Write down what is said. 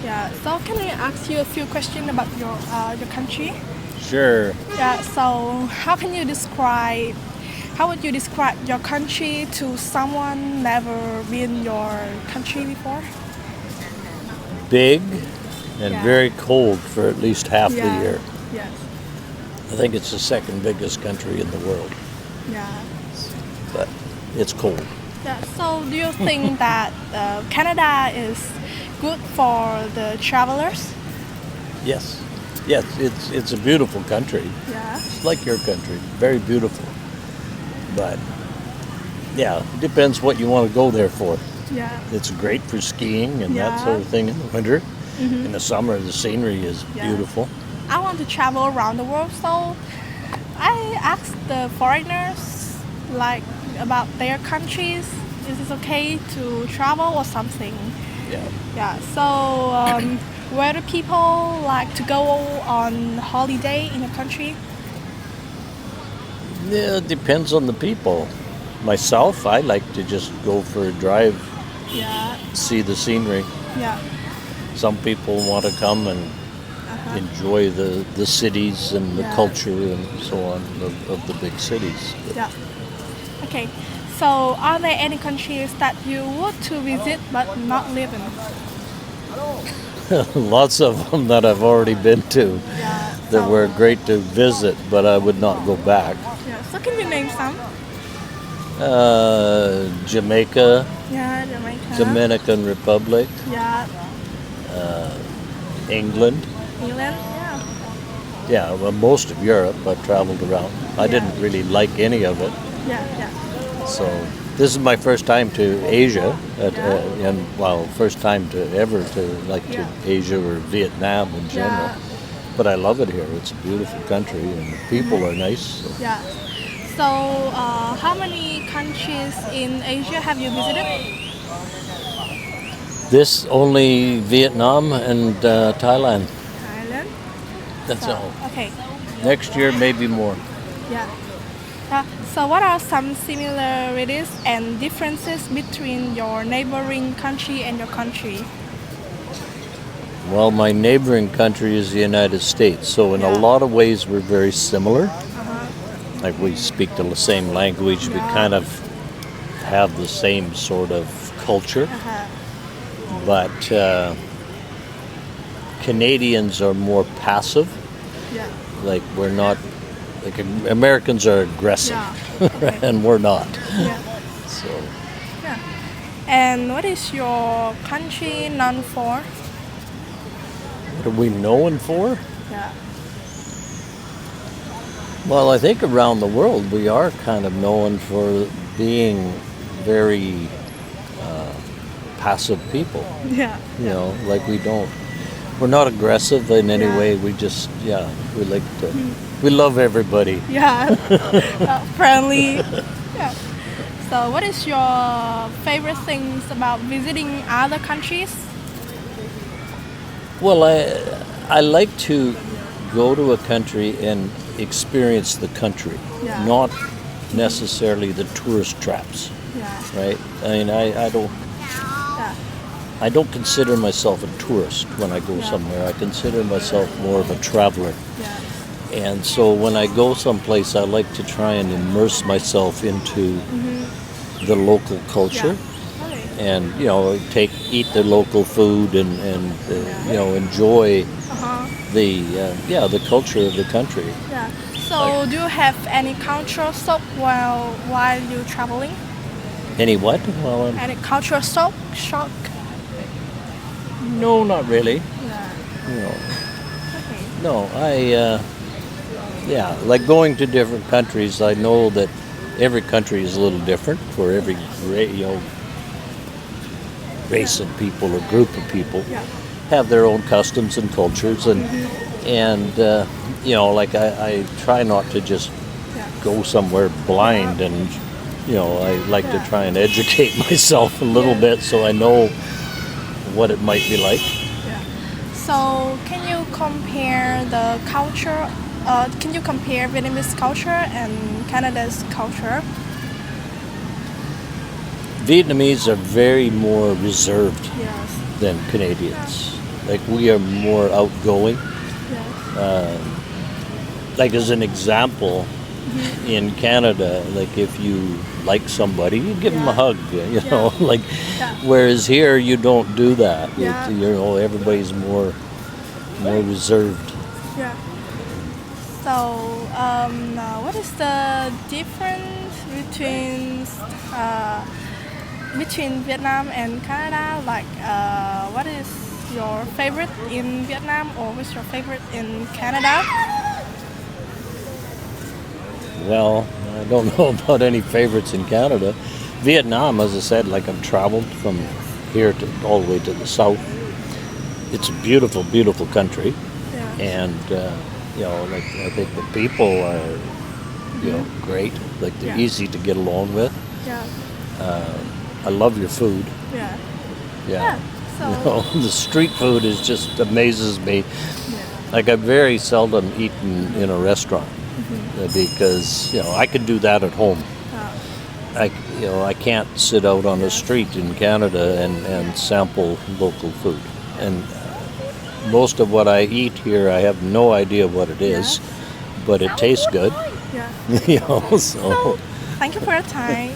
Yeah. So can I ask you a few questions about your country? Sure. Yeah. So how would you describe your country to someone never been your country before? Big and Yeah. very cold for at least half the Yeah. year. Yes. I think it's the second biggest country in the world, Yeah. but it's cold. Yeah. So do you think that Canada is good for the travelers? Yes. Yes, it's a beautiful country. Yeah. It's like your country, very beautiful. But yeah, it depends what you want to go there for. Yeah. It's great for skiing and that Yeah. sort of thing in the winter. In the summer, the scenery is Yeah. beautiful. I want to travel around the world, so I asked the foreigners like about their countries. Is it okay to travel or something? Yeah. Yeah. So where do people like to go on holiday in your country? Yeah, it depends on the people. Myself, I like to just go for a drive, Yeah. see the scenery. Yeah. Some people want to come and enjoy the cities and the Yeah. culture and so on of the big cities. Yeah. Okay. So are there any countries that you would to visit but not live in? Lots of them that I've already been to Yeah. that were great to visit, but I would not go back. Yeah. So can you name some? Jamaica, Yeah, Jamaica. Dominican Republic, Yeah. England. England. Yeah. Yeah, well, most of Europe I've traveled around. I didn't really like any of it. Yeah. Yeah. So this is my first time to Asia, and well, first time to ever to Yeah. Asia or Vietnam in general. Yeah. But I love it here. It's a beautiful country, and the people are nice. So. Yeah. So how many countries in Asia have you visited? This only Vietnam and Thailand. Thailand. That's all. Okay. Next year, maybe more. Yeah. So what are some similarities and differences between your neighboring country and your country? Well, my neighboring country is the United States, so in a Yeah. lot of ways we're very similar. Like we speak the same language, we Yeah. kind of have the same sort of culture. But Canadians are more passive. Yeah. Like we're not, like Americans are aggressive, Yeah. Okay. and we're not. Yeah. So Yeah. And what is your country known for? what are we known for? Yeah. Well, I think around the world we are kind of known for being very passive people. Yeah. You know, like we're not aggressive in any Yeah. way. We just, we like to, we love everybody. Yeah. Friendly. Yeah. So what is your favorite things about visiting other countries? Well, I like to go to a country and experience the country, Yeah. not necessarily the tourist traps, Yeah. right? I mean, Yeah. I don't consider myself a tourist when I go Yeah. somewhere. I consider myself more of a traveler. Yeah. And so when I go someplace, I like to try and immerse myself into the local culture. Yeah. Okay. And eat the local food and enjoy the culture of the country. Yeah. So do you have any cultural shock while you traveling? Any what? Well, Any cultural shock? no, not really. Yeah. No, Okay. no. Like going to different countries. I know that every country is a little different for every race of people or group of people. Yeah. Have their own customs and cultures, and like I try not to just Yeah. go somewhere blind, and I like to Yeah. try and educate myself a little Yeah. bit so I know what it might be like. Yeah. So can you compare the culture? Can you compare Vietnamese culture and Canada's culture? Vietnamese are very more reserved Yes. than Canadians. Like we are more outgoing. Yeah. Like as an example, in Canada, like if you like somebody, you give them a Yeah. hug, you know, Yeah. like Yeah. whereas here you don't do that. Yeah. You know, everybody's more reserved. Yeah. So, what is the difference uh, between Vietnam and Canada? Like, what is your favorite in Vietnam, or what's your favorite in Canada? Well, I don't know about any favorites in Canada. Vietnam, as I said, like I've traveled from here to all the way to the south. It's a beautiful, beautiful country, Yeah. and you know, like I think the people are, you know, great. Like they're Yeah. easy to get along with. Yeah. I love your food. Yeah. Yeah. Yeah. You So, know, the street food is just amazes me. yeah. Like I've very seldom eaten in a restaurant because you know I could do that at home. Uh, I can't sit out on the street in Canada and sample local food. And most of what I eat here, I have no idea what it is, but it tastes good. yeah. You know, so. So, thank you for your time.